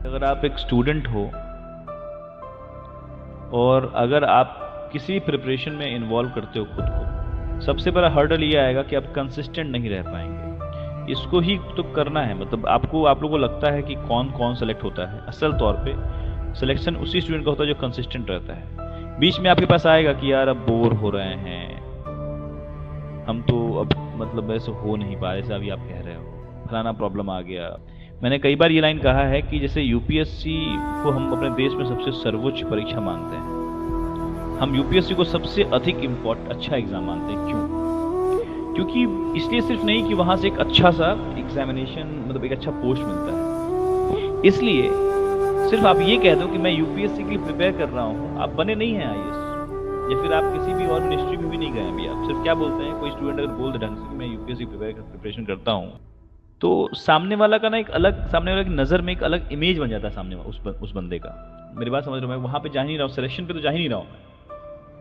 अगर आप एक स्टूडेंट हो और अगर आप किसी प्रिपरेशन में इन्वॉल्व करते हो खुद को, सबसे बड़ा हर्डल ये आएगा कि आप कंसिस्टेंट नहीं रह पाएंगे। इसको ही तो करना है। मतलब आप लोगों को लगता है कि कौन कौन सेलेक्ट होता है, असल तौर पे सिलेक्शन उसी स्टूडेंट का होता है जो कंसिस्टेंट रहता है। बीच में आपके पास आएगा कि यार अब बोर हो रहे हैं, हम तो अब मतलब ऐसे हो नहीं पा रहे, जैसे अभी आप कह रहे हो फलाना प्रॉब्लम आ गया। मैंने कई बार ये लाइन कहा है कि जैसे यूपीएससी को हम अपने देश में सबसे सर्वोच्च परीक्षा मानते हैं, हम यूपीएससी को सबसे अधिक अच्छा एग्जाम मानते हैं। क्यों? क्योंकि इसलिए सिर्फ नहीं कि वहां से एक अच्छा सा एग्जामिनेशन, मतलब एक अच्छा पोस्ट मिलता है, इसलिए सिर्फ आप ये कह दो कि मैं यूपीएससी के लिए प्रिपेयर कर रहा हूँ, आप बने नहीं हैं आईएएस, या फिर आप किसी भी और मिनिस्ट्री में भी नहीं गए अभी। आप सिर्फ क्या बोलते हैं, कोई स्टूडेंट अगर बोल दे ढंग से कि मैं यूपीएससी प्रिपरेशन करता हूँ, तो सामने वाला का ना एक अलग, सामने वाले की नज़र में एक अलग इमेज बन जाता है सामने उस बंदे का। मेरी बात समझ रहे हो? मैं वहाँ पे जा ही नहीं रहा हूँ, सिलेक्शन पे तो जा ही नहीं रहा हूँ।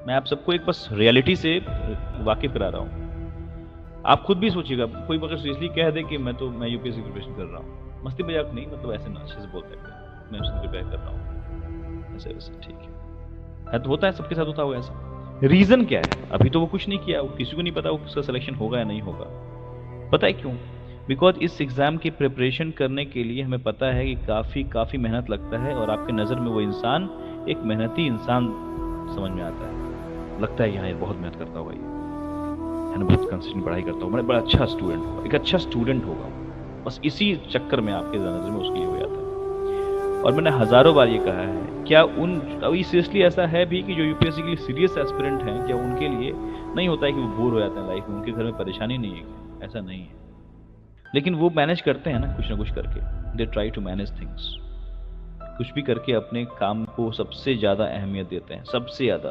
मैं आप सबको एक बस रियलिटी से वाकिफ करा रहा हूँ। आप खुद भी सोचिएगा, कोई अगर सीरियसली कह दे कि मैं यूपीएससी प्रिपरेशन कर रहा हूँ, मस्ती मजाक नहीं, मतलब ऐसे ना अच्छे से बोल सकते हैं मैं उससे प्रिपेयर कर रहा हूँ, ऐसे वैसे ठीक है तो होता है, सबके साथ होता होगा ऐसा। रीजन क्या है? अभी तो वो कुछ नहीं किया, वो किसी को नहीं पता वो उसका सिलेक्शन होगा या नहीं होगा। पता है क्यों? बिकॉज इस एग्ज़ाम की प्रिपरेशन करने के लिए हमें पता है कि काफ़ी मेहनत लगता है, और आपके नज़र में वो इंसान एक मेहनती इंसान समझ में आता है, लगता है कि हाँ ये बहुत मेहनत करता होगा, ये है ना, बहुत कंसिस्टेंट पढ़ाई करता होगा, बड़ा अच्छा स्टूडेंट होगा, एक अच्छा स्टूडेंट होगा। बस इसी चक्कर में आपके नज़र में उसके लिए हो जाता है। और मैंने हज़ारों बार ये कहा है, क्या अभी सीरियसली ऐसा है भी कि जो यूपीएससी के लिए सीरियस एस्पिरेंट हैं, क्या उनके लिए नहीं होता है कि वो बोर हो जाते हैं लाइफ में, उनके घर में परेशानी नहीं है? ऐसा नहीं है, लेकिन वो मैनेज करते हैं ना कुछ करके। They try to manage things, कुछ भी करके अपने काम को सबसे ज़्यादा अहमियत देते हैं, सबसे ज़्यादा।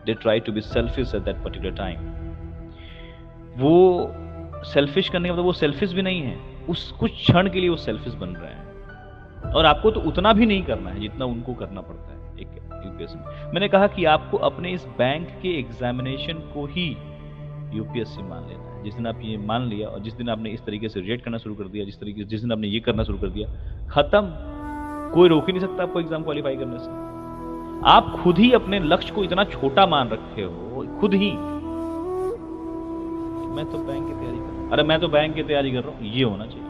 They try to be selfish at that particular time. वो सेल्फिश करने का मतलब वो सेल्फिश भी नहीं है, उस कुछ क्षण के लिए वो सेल्फिश बन रहे हैं। और आपको तो उतना भी नहीं करना है जितना उनको करना पड़ता है एक यूपीएससी में। मैंने कहा कि आपको अपने इस बैंक के एग्जामिनेशन को ही यूपीएससी मान लेना है। जिस दिन आप ये मान लिया और जिस दिन आपने इस तरीके से रिएक्ट करना शुरू कर दिया, जिस दिन आपने ये करना शुरू कर दिया, खत्म। कोई रोक ही नहीं सकता आपको एग्जाम क्वालिफाई करने से। आप खुद ही अपने लक्ष्य को इतना छोटा मान रखे हो, खुद ही। मैं तो बैंक की तैयारी कर रहा हूँ, अरे मैं तो बैंक की तैयारी कर रहा हूँ, ये होना चाहिए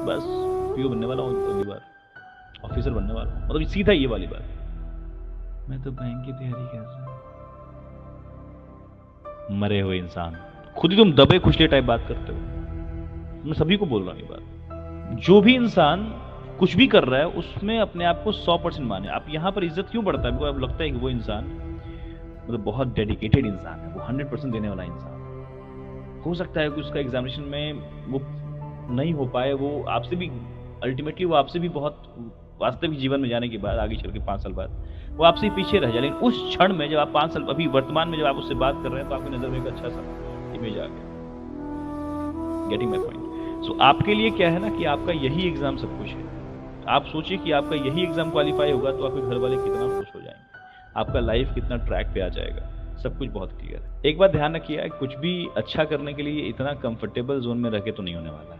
बस। पीओ बनने वाला हूँ अगली बार, ऑफिसर बनने वाला हूँ, मतलब सीधा ये वाली बात। मैं तो बैंक की तैयारी कर रहा हूँ। मरे हुए इंसान, खुद ही तुम दबे खुशले टाइप बात करते हो। मैं सभी को बोल रहा हूँ ये बात, जो भी इंसान कुछ भी कर रहा है उसमें अपने आप को 100% माने। आप यहाँ पर इज्जत क्यों बढ़ता है? बिकॉज आपको लगता है कि वो इंसान मतलब बहुत डेडिकेटेड इंसान है, वो 100% देने वाला इंसान। हो सकता है कि उसका एग्जामिनेशन में वो नहीं हो पाए, वो आपसे भी अल्टीमेटली वो आपसे भी बहुत वास्तविक जीवन में जाने के बाद, आगे चल के 5 साल बाद वो आपसे पीछे रह जाए। लेकिन उस क्षण में जब आप 5 साल अभी वर्तमान में जब आप उससे बात कर रहे हैं, तो आपकी नजर में एक अच्छा सा इमेज आ गया। Getting my point? सो आपके लिए क्या है ना कि आपका यही एग्जाम सब कुछ है। आप सोचिए कि आपका यही एग्जाम क्वालिफाई होगा तो आपके घर वाले कितना खुश हो जाएंगे, आपका लाइफ कितना ट्रैक पे आ जाएगा, सब कुछ बहुत क्लियर है। एक बात ध्यान रखिए, कुछ भी अच्छा करने के लिए इतना कंफर्टेबल जोन में रह के तो नहीं होने वाला है।